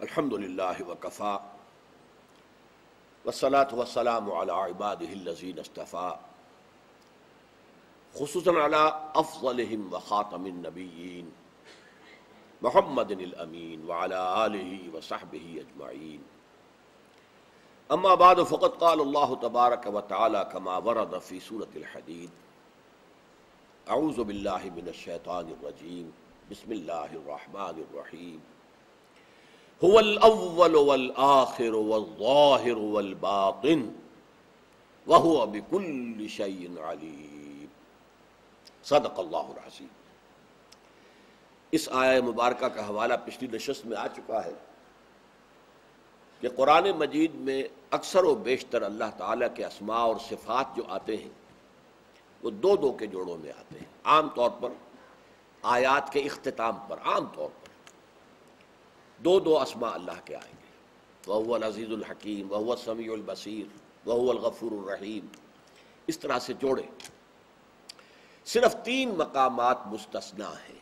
الحمد للہ وکفا والصلاة والسلام علی عباده الذین اصطفى خصوصا علی افضلهم وخاتم النبیین محمد الامین وعلی آلہ وصحبہ اجمعین اما بعد فقد قال اللہ تبارک وتعالی کما ورد فی سورة الحدید اعوذ باللہ من الشیطان الرجیم بسم اللہ الرحمن الرحیم هو الاول والآخر والظاہر والباطن وهو بكل شيء علیم صدق اللہ العظیم۔ اس آیہ مبارکہ کا حوالہ پچھلی نشست میں آ چکا ہے کہ قرآن مجید میں اکثر و بیشتر اللہ تعالیٰ کے اسماء اور صفات جو آتے ہیں وہ دو دو کے جوڑوں میں آتے ہیں، عام طور پر آیات کے اختتام پر عام طور پر دو دو اسماء اللہ کے آئیں گے، وَهُوَ الْعَزِيزُ الْحَكِيمُ وَهُوَ السَّمِيعُ الْبَصِيرُ وَهُوَ الْغَفُورُ الرَّحِيمُ، اس طرح سے جوڑے۔ صرف 3 مقامات مستثنیٰ ہیں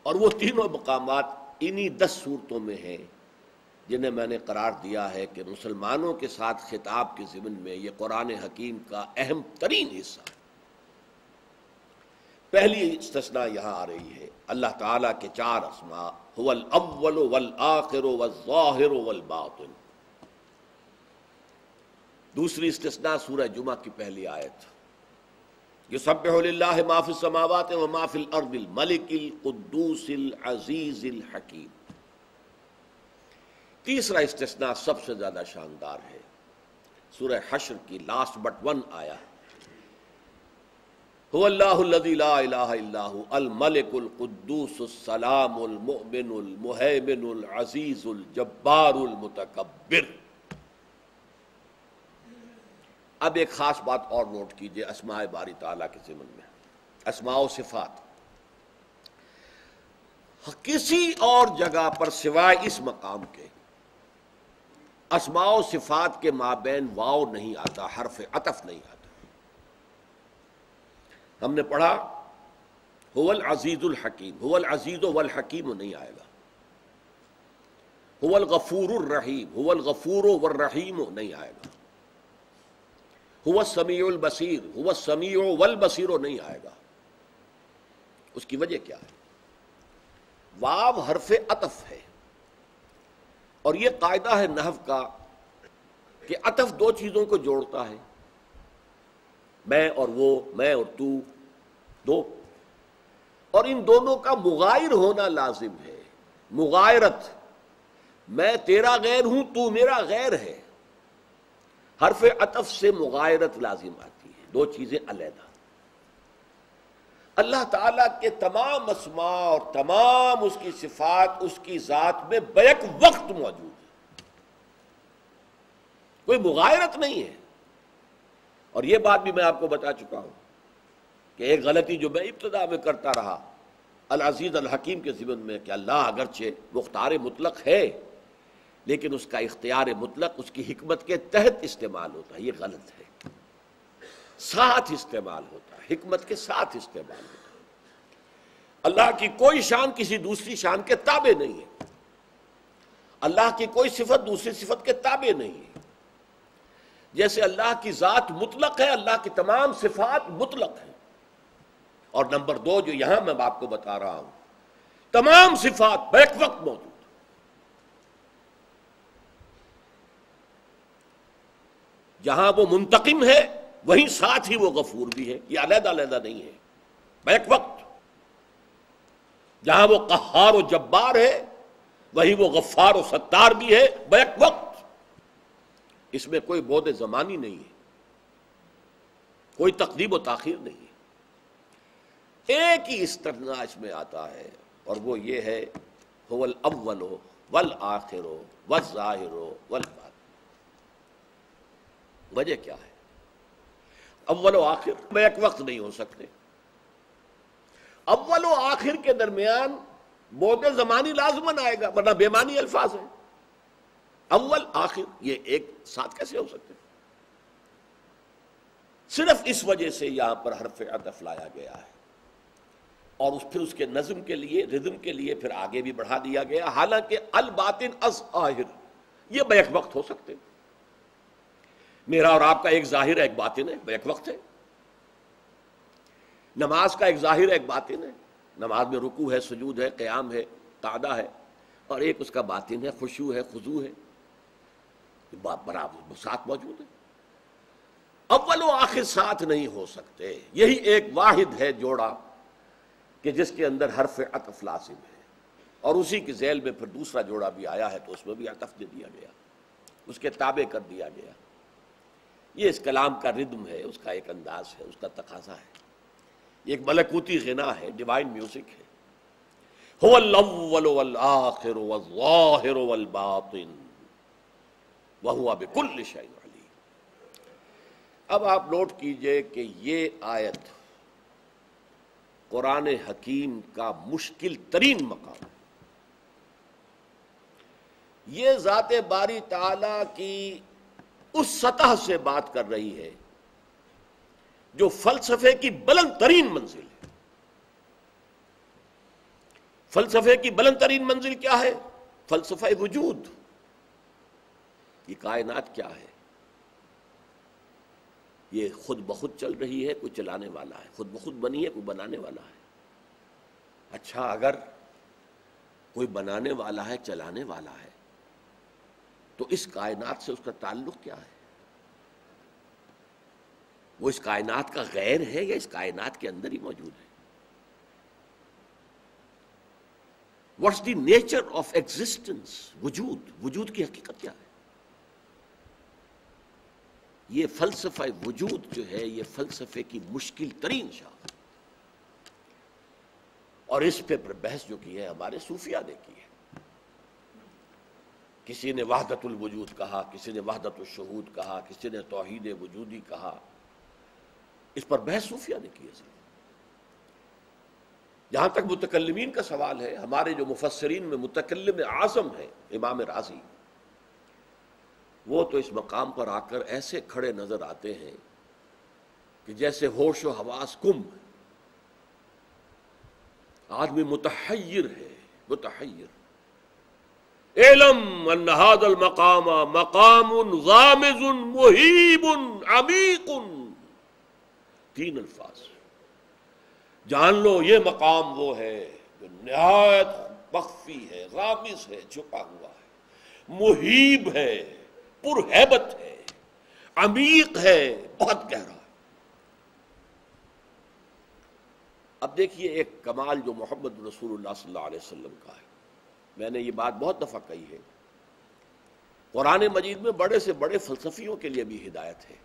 اور وہ تینوں مقامات انہی 10 صورتوں میں ہیں جنہیں میں نے قرار دیا ہے کہ مسلمانوں کے ساتھ خطاب کے ضمن میں یہ قرآن حکیم کا اہم ترین حصہ ہے۔ پہلی استثناء یہاں آ رہی ہے اللہ تعالیٰ کے 4 اسماء، هو الاول والآخر والظاہر والباطن۔ دوسری استثناء سورہ جمعہ کی پہلی آیت، یسبح للہ ما فی السماوات وما فی الارض الملک القدوس العزیز الحکیم۔ تیسرا استثناء سب سے زیادہ شاندار ہے، سورہ حشر کی لاسٹ بٹ 1 آیا، هو اللہ الذی لا الہ الا هو الملک القدوس السلام المؤمن المہیمن العزیز الجبار المتکبر۔ اب ایک خاص بات اور نوٹ کیجئے اسماء باری تعالیٰ کے ضمن میں، اسماء و صفات کسی اور جگہ پر سوائے اس مقام کے اسماء و صفات کے مابین واو نہیں آتا، حرف عطف نہیں آتا۔ ہم نے پڑھا هو العزیز الحکیم، هو العزیز والحکیم نہیں آئے گا، هو الغفور الرحیم، هو الغفور والرحیم نہیں آئے گا، هو السمیع البصیر، هو السمیع والبصیر نہیں آئے گا۔ اس کی وجہ کیا ہے؟ واو حرف عطف ہے، اور یہ قاعدہ ہے نحو کا کہ عطف 2 چیزوں کو جوڑتا ہے، میں اور وہ، میں اور تو، 2، اور ان دونوں کا مغائر ہونا لازم ہے۔ مغائرت، میں تیرا غیر ہوں، تو میرا غیر ہے، حرف عطف سے مغائرت لازم آتی ہے، 2 چیزیں علیحدہ۔ اللہ تعالیٰ کے تمام اسماء اور تمام اس کی صفات اس کی ذات میں بیک وقت موجود ہے، کوئی مغائرت نہیں ہے۔ اور یہ بات بھی میں آپ کو بتا چکا ہوں کہ ایک غلطی جو میں ابتدا میں کرتا رہا العزیز الحکیم کے ضمن میں کہ اللہ اگرچہ مختار مطلق ہے لیکن اس کا اختیار مطلق اس کی حکمت کے تحت استعمال ہوتا ہے، یہ غلط ہے۔ ساتھ استعمال ہوتا ہے، حکمت کے ساتھ استعمال ہوتا ہے۔ اللہ کی کوئی شان کسی دوسری شان کے تابع نہیں ہے، اللہ کی کوئی صفت دوسری صفت کے تابع نہیں ہے۔ جیسے اللہ کی ذات مطلق ہے، اللہ کی تمام صفات مطلق ہیں۔ اور نمبر 2 جو یہاں میں آپ کو بتا رہا ہوں، تمام صفات بیک وقت موجود، جہاں وہ منتقم ہے وہیں ساتھ ہی وہ غفور بھی ہے، یہ علیحدہ علیحدہ نہیں ہے، بیک وقت۔ جہاں وہ قہار و جبار ہے وہیں وہ غفار و ستار بھی ہے، بیک وقت۔ اس میں کوئی بعد زمانی نہیں ہے، کوئی تقدیم و تاخیر نہیں ہے۔ ایک ہی استثناء اس میں آتا ہے اور وہ یہ ہے هو الاول والآخر والظاہر والباطن۔ وجہ کیا ہے؟ اول و آخر میں ایک وقت نہیں ہو سکتے، اول و آخر کے درمیان بعد زمانی لازماً آئے گا، ورنہ بے معنی الفاظ ہیں۔ اول آخر یہ ایک ساتھ کیسے ہو سکتے؟ صرف اس وجہ سے یہاں پر حرف عطف لایا گیا ہے۔ اور پھر اس کے نظم کے لیے، ردم کے لیے پھر آگے بھی بڑھا دیا گیا، حالانکہ الباطن از ظاہر یہ بیک وقت ہو سکتے، میرا اور آپ کا ایک ظاہر ہے ایک باطن ہے، بیک وقت ہے۔ نماز کا ایک ظاہر ہے ایک باطن ہے، نماز میں رکوع ہے، سجود ہے، قیام ہے، قعدہ ہے، اور ایک اس کا باطن ہے، خشوع ہے، خضوع ہے، برابر ساتھ موجود ہے۔ اول و آخر ساتھ نہیں ہو سکتے، یہی ایک واحد ہے جوڑا کہ جس کے اندر حرف عطف لازم ہے، اور اسی کی ذیل میں پھر دوسرا جوڑا بھی آیا ہے تو اس میں بھی عطف دے دیا گیا، اس کے تابع کر دیا گیا۔ یہ اس کلام کا ردم ہے، اس کا ایک انداز ہے، اس کا تقاضا ہے، یہ ایک ملکوتی غنا ہے، ڈیوائن میوزک ہے۔ هو الاول والآخر والظاہر والباطن وهو بكل شيء علیم۔ اب آپ نوٹ کیجئے کہ یہ آیت قرآن حکیم کا مشکل ترین مقام ہے۔ یہ ذات باری تعالی کی اس سطح سے بات کر رہی ہے جو فلسفے کی بلند ترین منزل ہے۔ فلسفے کی بلند ترین منزل کیا ہے؟ فلسفہ وجود۔ یہ کائنات کیا ہے؟ یہ خود بخود چل رہی ہے، کوئی چلانے والا ہے، خود بخود بنی ہے، کوئی بنانے والا ہے۔ اچھا، اگر کوئی بنانے والا ہے، چلانے والا ہے، تو اس کائنات سے اس کا تعلق کیا ہے؟ وہ اس کائنات کا غیر ہے یا اس کائنات کے اندر ہی موجود ہے؟ What's the nature of existence? وجود کی حقیقت کیا ہے؟ یہ فلسفہ وجود جو ہے یہ فلسفے کی مشکل ترین شاخ، اور اس پہ بحث جو کی ہے ہمارے صوفیاء نے کی ہے۔ کسی نے وحدت الوجود کہا، کسی نے وحدت الشہود کہا، کسی نے توحید وجودی کہا، اس پر بحث صوفیاء نے کی ہے۔ جہاں تک متکلمین کا سوال ہے، ہمارے جو مفسرین میں متکلم اعظم ہیں امام رازی، وہ تو اس مقام پر آ کر ایسے کھڑے نظر آتے ہیں کہ جیسے ہوش و حواس گم، آدمی متحیر ہے، متحیر۔ اعلم ان هذا المقام مقام غامض مہیب عمیق، تین الفاظ، جان لو یہ مقام وہ ہے جو نہایت مخفی ہے، غامض ہے، چھپا ہوا ہے، مہیب ہے، پرہیبت ہے، عمیق ہے، بہت گہرا ہے۔ اب دیکھیے ایک کمال جو محمد رسول اللہ صلی اللہ علیہ وسلم کا ہے، میں نے یہ بات بہت دفعہ کہی ہے، قرآن مجید میں بڑے سے بڑے فلسفیوں کے لیے بھی ہدایت ہے،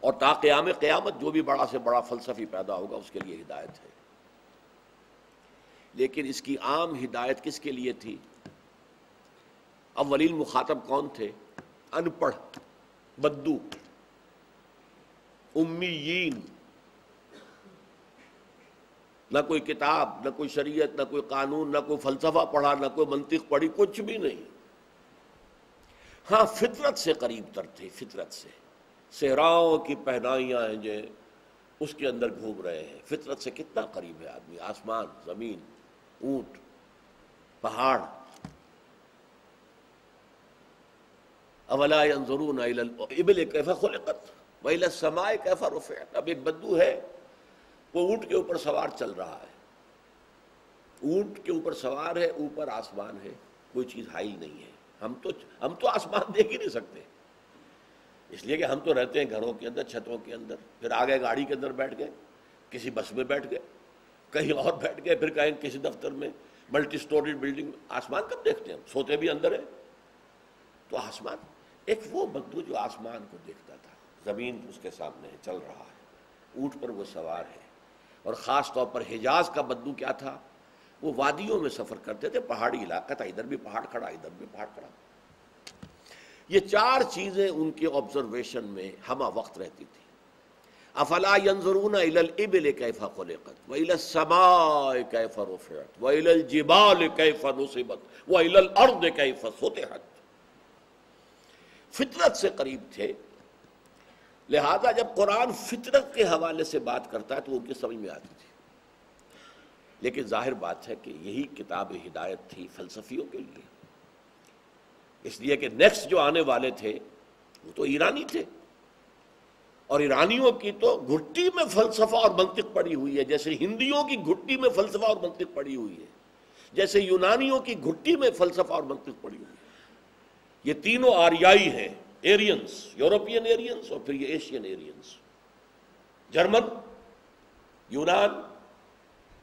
اور تا قیام قیامت جو بھی بڑا سے بڑا فلسفی پیدا ہوگا اس کے لیے ہدایت ہے۔ لیکن اس کی عام ہدایت کس کے لیے تھی؟ اولین مخاطب کون تھے؟ ان پڑھ، بدو، امیین، نہ کوئی کتاب، نہ کوئی شریعت، نہ کوئی قانون، نہ کوئی فلسفہ پڑھا، نہ کوئی منطق پڑھی، کچھ بھی نہیں۔ ہاں فطرت سے قریب تر تھے، فطرت سے، صحراؤں کی پہنائیاں ہیں جو اس کے اندر گھوم رہے ہیں، فطرت سے کتنا قریب ہے آدمی، آسمان، زمین، اونٹ، پہاڑ۔ اولا ينظرون الى الابل كيف خلقت والى السماء كيف رفعت۔ اب ایک بدو ہے، وہ اونٹ کے اوپر سوار چل رہا ہے، اونٹ کے اوپر سوار ہے، اوپر آسمان ہے، کوئی چیز حائل نہیں ہے۔ ہم تو آسمان دیکھ ہی نہیں سکتے، اس لیے کہ ہم تو رہتے ہیں گھروں کے اندر، چھتوں کے اندر، پھر آ گئے گاڑی کے اندر بیٹھ گئے، کسی بس میں بیٹھ گئے، کہیں اور بیٹھ گئے، پھر کہیں کسی دفتر میں، ملٹی سٹوریڈ بلڈنگ میں۔ آسمان کب دیکھتے ہیں؟ ہم سوتے بھی اندر ہیں۔ تو آسمان، ایک وہ بدو جو آسمان کو دیکھتا تھا، زمین اس کے سامنے ہے، چل رہا ہے، اونٹ پر وہ سوار ہے۔ اور خاص طور پر حجاز کا بدو کیا تھا؟ وہ وادیوں میں سفر کرتے تھے، پہاڑی علاقہ تھا، ادھر بھی پہاڑ کھڑا، ادھر بھی پہاڑ کھڑا۔ یہ چار چیزیں ان کے آبزرویشن میں ہمہ وقت رہتی تھی۔ افلا ينظرون الى الابل كيف خلقت والى السماء كيف رفعت والى الجبال كيف نصبت والى الارض كيف سطحت۔ فطرت سے قریب تھے، لہذا جب قرآن فطرت کے حوالے سے بات کرتا ہے تو وہ ان کی سمجھ میں آتی تھی، لیکن ظاہر بات ہے کہ یہی کتاب ہدایت تھی فلسفیوں کے لیے، اس لیے کہ نیکسٹ جو آنے والے تھے وہ تو ایرانی تھے، اور ایرانیوں کی تو گھٹی میں فلسفہ اور منطق پڑی ہوئی ہے، جیسے ہندیوں کی گھٹی میں فلسفہ اور منطق پڑی ہوئی ہے، جیسے یونانیوں کی گھٹی میں فلسفہ اور منطق پڑی ہوئی ہے۔ یہ تینوں آریائی ہیں، ایرینز، یورپین ایرینز اور پھر یہ ایشین ایرینز، جرمن، یونان،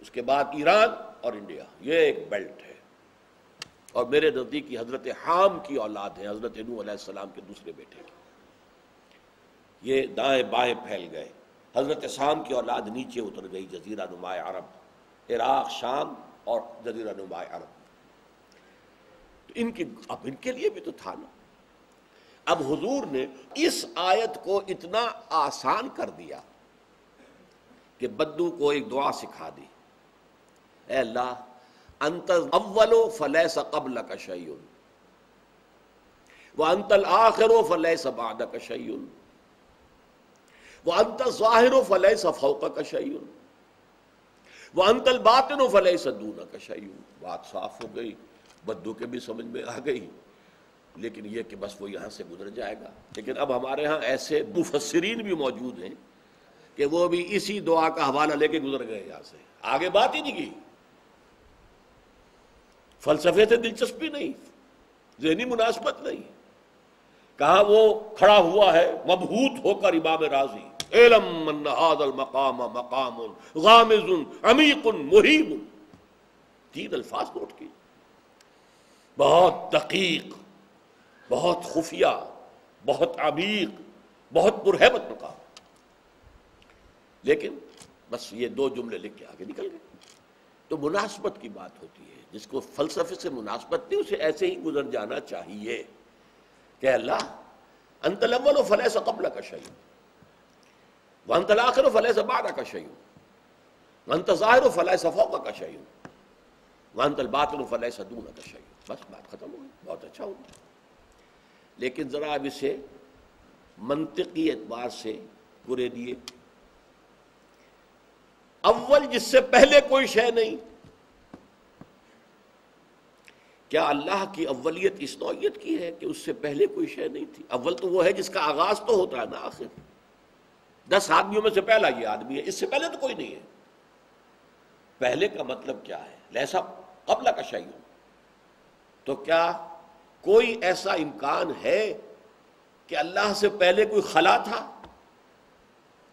اس کے بعد ایران اور انڈیا، یہ ایک بیلٹ ہے۔ اور میرے نزدیک یہ حضرت حام کی اولاد ہے، حضرت نوح علیہ السلام کے دوسرے بیٹے کی، یہ دائیں بائیں پھیل گئے۔ حضرت سام کی اولاد نیچے اتر گئی، جزیرہ نما عرب، عراق، شام اور جزیرہ نما عرب۔ اب ان کے لیے بھی تو تھا نا۔ اب حضور نے اس آیت کو اتنا آسان کر دیا کہ بدو کو ایک دعا سکھا دی، اے اللہ انت الاول فلیس قبلک شیء وانت الآخر فلیس بعدک شیء وانت الظاہر فلیس فوقک شیء وانت الباطن فلیس دونک شیء۔ بات صاف ہو گئی، بدو کے بھی سمجھ میں آ گئی، لیکن یہ کہ بس وہ یہاں سے گزر جائے گا۔ لیکن اب ہمارے ہاں ایسے مفسرین بھی موجود ہیں کہ وہ بھی اسی دعا کا حوالہ لے کے گزر گئے یہاں سے، آگے بات ہی نہیں کی، فلسفے سے دلچسپی نہیں، ذہنی مناسبت نہیں۔ کہا وہ کھڑا ہوا ہے مبہوت ہو کر امام راضی، اعلم ان ھذا المقام مقام غامض عمیق مہیب، تین الفاظ نوٹ کی، بہت دقیق، بہت خفیہ، بہت عمیق، بہت پرہیبت مقام، لیکن بس یہ دو جملے لکھ کے آگے نکل گئے۔ تو مناسبت کی بات ہوتی ہے، جس کو فلسفے سے مناسبت نہیں اسے ایسے ہی گزر جانا چاہیے کہ اللہ انت الاول فلیس قبلک شیء وانت الآخر فلیس بعدک شیء وانت الظاہر فلیس فوقک شیء وانت الباطن فلیس دونک شیء۔ بس بات ختم ہو گئی، بہت اچھا ہوگا۔ لیکن ذرا اب اسے منطقی اعتبار سے پورے دیے، اول جس سے پہلے کوئی شے نہیں، کیا اللہ کی اولیت اس نوعیت کی ہے کہ اس سے پہلے کوئی شے نہیں تھی؟ اول تو وہ ہے جس کا آغاز تو ہوتا ہے نا، آخر 10 آدمیوں میں سے پہلا یہ آدمی ہے، اس سے پہلے تو کوئی نہیں ہے۔ پہلے کا مطلب کیا ہے؟ لیسا قبل کا شیء، تو کیا کوئی ایسا امکان ہے کہ اللہ سے پہلے کوئی خلا تھا،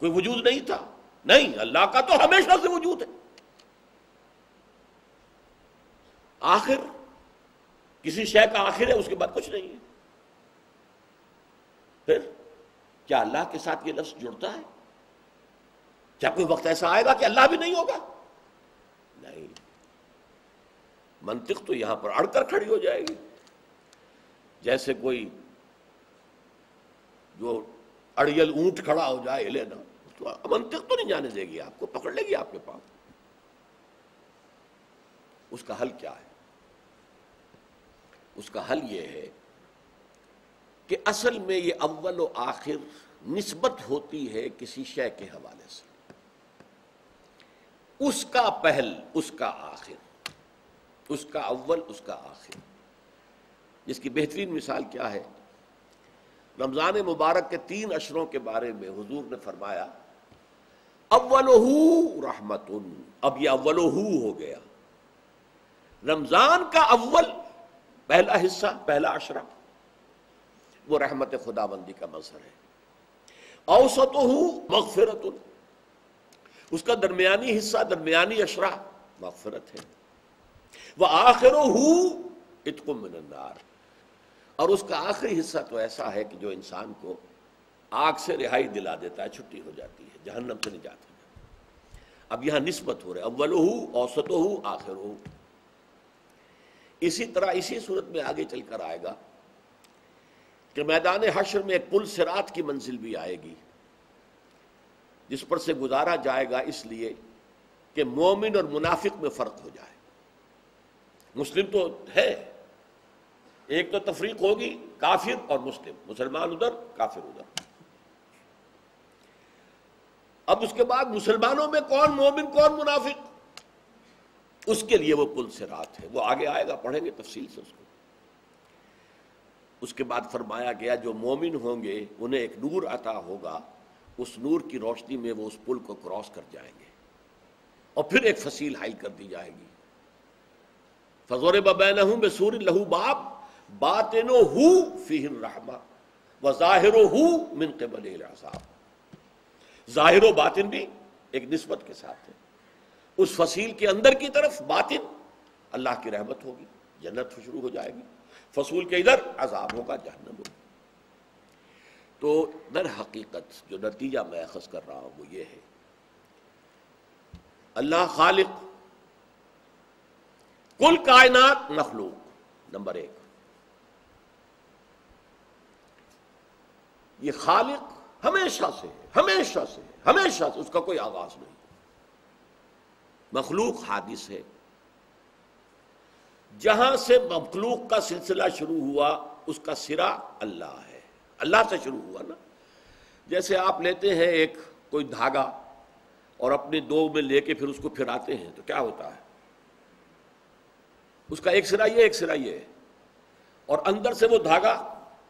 کوئی وجود نہیں تھا؟ نہیں، اللہ کا تو ہمیشہ سے وجود ہے۔ آخر کسی شے کا آخر ہے، اس کے بعد کچھ نہیں ہے۔ پھر کیا اللہ کے ساتھ یہ لفظ جڑتا ہے؟ کیا کوئی وقت ایسا آئے گا کہ اللہ بھی نہیں ہوگا؟ نہیں، منطق تو یہاں پر اڑ کر کھڑی ہو جائے گی، جیسے کوئی جو اڑیل اونٹ کھڑا ہو جائے ہلے نا، تو منطق تو نہیں جانے دے گی، آپ کو پکڑ لے گی آپ کے پاس۔ اس کا حل کیا ہے؟ اس کا حل یہ ہے کہ اصل میں یہ اول و آخر نسبت ہوتی ہے کسی شے کے حوالے سے، اس کا پہل، اس کا آخر، اس کا اول، اس کا آخر۔ جس کی بہترین مثال کیا ہے؟ رمضان مبارک کے 3 اشروں کے بارے میں حضور نے فرمایا اولہ رحمت، اب یہ اولہ ہو گیا، رمضان کا اول پہلا حصہ، پہلا عشرہ وہ رحمت خداوندی کا مظہر ہے، اوسطہ مغفرت، اس کا درمیانی حصہ، درمیانی عشرہ مغفرت ہے، وآخرہ عتق من النار، اور اس کا آخری حصہ تو ایسا ہے کہ جو انسان کو آگ سے رہائی دلا دیتا ہے، چھٹی ہو جاتی ہے، جہنم سے نجات ہو جاتی ہے۔ اب یہاں نسبت ہو رہا ہے، اولہ، اوسطہ، آخرہ۔ اسی طرح اسی صورت میں آگے چل کر آئے گا کہ میدان حشر میں ایک پل صراط کی منزل بھی آئے گی، جس پر سے گزارا جائے گا، اس لیے کہ مومن اور منافق میں فرق ہو جائے۔ مسلم تو ہے، ایک تو تفریق ہوگی، کافر اور مسلم، مسلمان ادھر، کافر ادھر۔ اب اس کے بعد مسلمانوں میں کون مومن کون منافق، اس کے لیے وہ پل صراط ہے، وہ آگے آئے گا، پڑھیں گے تفصیل سے اس کو۔ اس کے بعد فرمایا گیا جو مومن ہوں گے انہیں ایک نور عطا ہوگا، اس نور کی روشنی میں وہ اس پل کو کراس کر جائیں گے، اور پھر ایک فصیل حائل کر دی جائے گی۔ فَضُرِبَ بَيْنَهُم بِسُورٍ لَهُ بَابٌ بَاطِنُهُ فِيهِ الرَّحْمَةُ وَظَاهِرُهُ مِن قِبَلِهِ الْعَذَابُ، ظاہر و باطن بھی ایک نسبت کے ساتھ ہے، اس فصیل کے اندر کی طرف باطن اللہ کی رحمت ہوگی، جنت شروع ہو جائے گی، فصول کے ادھر عذاب ہوگا، جہنم ہوگی۔ تو در حقیقت جو نتیجہ میں اخذ کر رہا ہوں وہ یہ ہے، اللہ خالق، کل کائنات مخلوق، نمبر ایک، یہ خالق ہمیشہ سے ہمیشہ سے ہمیشہ سے، اس کا کوئی آغاز نہیں، مخلوق حادث ہے، جہاں سے مخلوق کا سلسلہ شروع ہوا اس کا سرا اللہ ہے، اللہ سے شروع ہوا نا۔ جیسے آپ لیتے ہیں ایک کوئی دھاگا اور اپنے دو میں لے کے پھر اس کو پھراتے ہیں تو کیا ہوتا ہے، اس کا ایک سرا یہ ایک سرا یہ ہے، اور اندر سے وہ دھاگا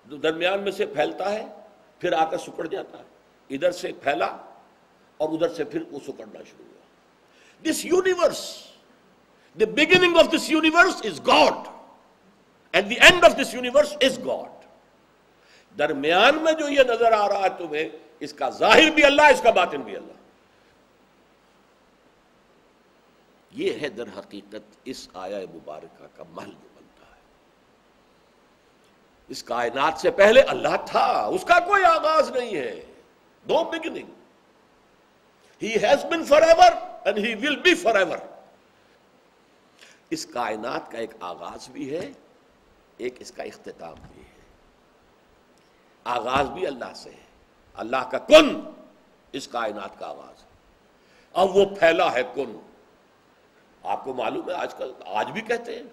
جو درمیان میں سے پھیلتا ہے پھر آ کر سکڑ جاتا ہے، ادھر سے پھیلا اور ادھر سے پھر وہ سکڑنا شروع ہوا۔ This universe, the beginning of this universe is God and the end of this universe is God۔ درمیان میں جو یہ نظر آ رہا ہے تمہیں، اس کا ظاہر بھی اللہ، اس کا باطن بھی اللہ۔ یہ ہے در حقیقت اس آیہ مبارکہ کا محل جو بنتا ہے۔ اس کائنات سے پہلے اللہ تھا، اس کا کوئی آغاز نہیں ہے، no beginning۔ He has been forever and he will be forever۔ اس کائنات کا ایک آغاز بھی ہے، ایک اس کا اختتام بھی ہے۔ آغاز بھی اللہ سے ہے، اللہ کا کن اس کائنات کا آغاز ہے، اب وہ پھیلا ہے کن۔ آپ کو معلوم ہے آج کل، آج بھی کہتے ہیں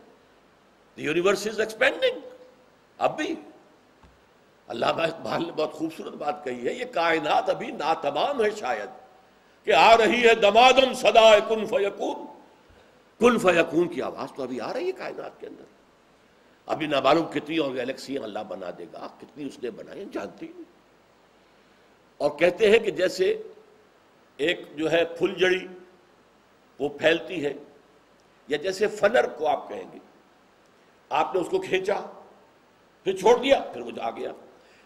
the universe is expanding، اب بھی علامہ اقبال نے بہت خوبصورت بات کہی ہے، یہ کائنات ابھی ناتمام ہے شاید، کہ آ رہی ہے دمادم صدائے کن فیکون، کن فیکون کی آواز تو ابھی آ رہی ہے کائنات کے اندر۔ ابھی نہ معلوم کتنی اور گیلیکسیاں اللہ بنا دے گا، کتنی اس نے بنائی جانتی نہیں۔ اور کہتے ہیں کہ جیسے ایک جو ہے پھل جڑی وہ پھیلتی ہے، یا جیسے فنر کو آپ کہیں گے، آپ نے اس کو کھینچا پھر چھوڑ دیا پھر وہ آ گیا،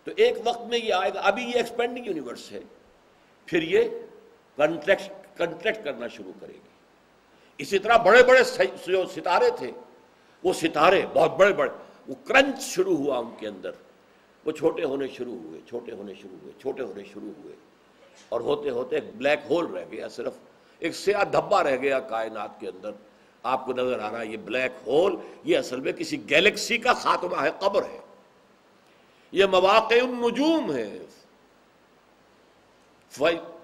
تو ایک وقت میں یہ آئے گا، ابھی یہ ایکسپینڈنگ یونیورس ہے، پھر یہ کنٹریکٹ کرنا شروع کرے گی۔ اسی طرح بڑے بڑے جو ستارے تھے، وہ ستارے بہت بڑے بڑے، وہ کرنچ شروع ہوا ان کے اندر، وہ چھوٹے ہونے شروع ہوئے، چھوٹے ہونے شروع ہوئے، چھوٹے ہونے شروع ہوئے، اور ہوتے ہوتے ایک بلیک ہول رہ گیا، صرف ایک سیاہ دھبا رہ گیا کائنات کے اندر۔ آپ کو نظر آ رہا ہے یہ بلیک ہول، یہ اصل میں کسی گیلیکسی کا خاتمہ ہے، قبر ہے، یہ مواقع النجوم ہے۔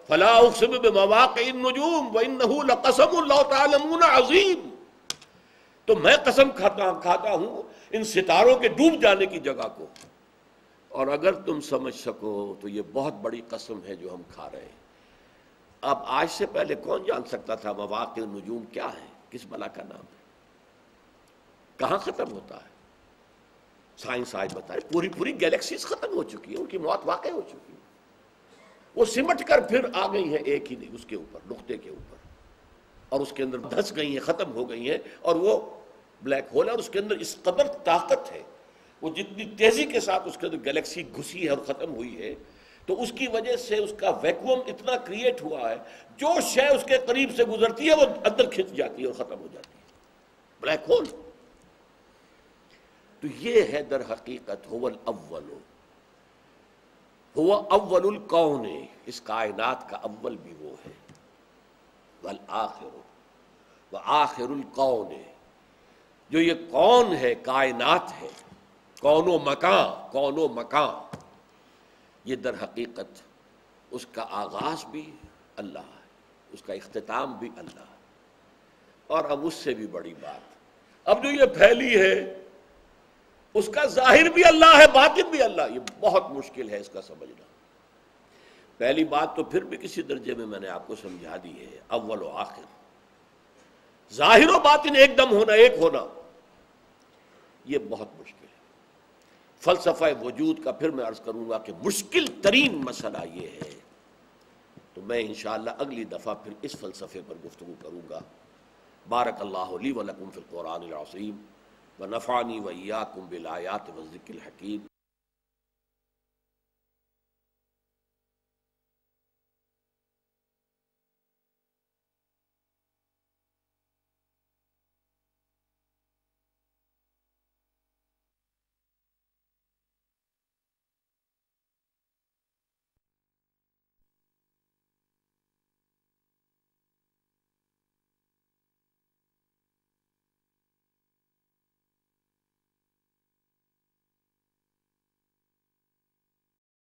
فلا اقسم بمواقع النجوم وانه لقسم لو تعلمون عظیم، تو میں قسم کھاتا ہوں ان ستاروں کے ڈوب جانے کی جگہ کو، اور اگر تم سمجھ سکو تو یہ بہت بڑی قسم ہے جو ہم کھا رہے ہیں۔ اب آج سے پہلے کون جان سکتا تھا مواقع النجوم کیا ہے، کس بلا کا نام ہے، کہاں ختم ہوتا ہے؟ سائنس آج بتائے پوری گیلیکسیز ختم ہو چکی ہیں، ان کی موت واقع ہو چکی ہے، وہ سمٹ کر پھر آ گئی ہیں ایک ہی نہیں، اس کے اوپر، نقطے کے اوپر، اور اس کے اندر دھس گئی ہیں، ختم ہو گئی ہیں، اور وہ بلیک ہول ہے، اور اس کے اندر اس قدر طاقت ہے، وہ جتنی تیزی کے ساتھ اس کے اندر گیلیکسی گھسی ہے اور ختم ہوئی ہے، تو اس کی وجہ سے اس کا ویکوم اتنا کریٹ ہوا ہے، جو شے اس کے قریب سے گزرتی ہے وہ اندر کھنچ جاتی ہے اور ختم ہو جاتی ہے، بلیک ہول۔ تو یہ ہے در حقیقت هو الاول، هو اول الکون، اس کائنات کا اول بھی وہ ہے، والآخر وآخر الکون، جو یہ کون ہے، کائنات ہے، کون و مکان، یہ در حقیقت اس کا آغاز بھی اللہ ہے، اس کا اختتام بھی اللہ ہے، اور اب اس سے بھی بڑی بات، اب جو یہ پھیلی ہے اس کا ظاہر بھی اللہ ہے، باطن بھی اللہ۔ یہ بہت مشکل ہے اس کا سمجھنا۔ پہلی بات تو پھر بھی کسی درجے میں نے آپ کو سمجھا دی ہے، اول و آخر، ظاہر و باطن ایک دم ہونا، ایک ہونا، یہ بہت مشکل ہے۔ فلسفہ وجود کا پھر میں عرض کروں گا کہ مشکل ترین مسئلہ یہ ہے، تو میں انشاءاللہ اگلی دفعہ پھر اس فلسفے پر گفتگو کروں گا۔ بارک اللہ لی و لکم فی القرآن العظیم ونفعنی وإیاکم بالآیات والذکر الحکیم۔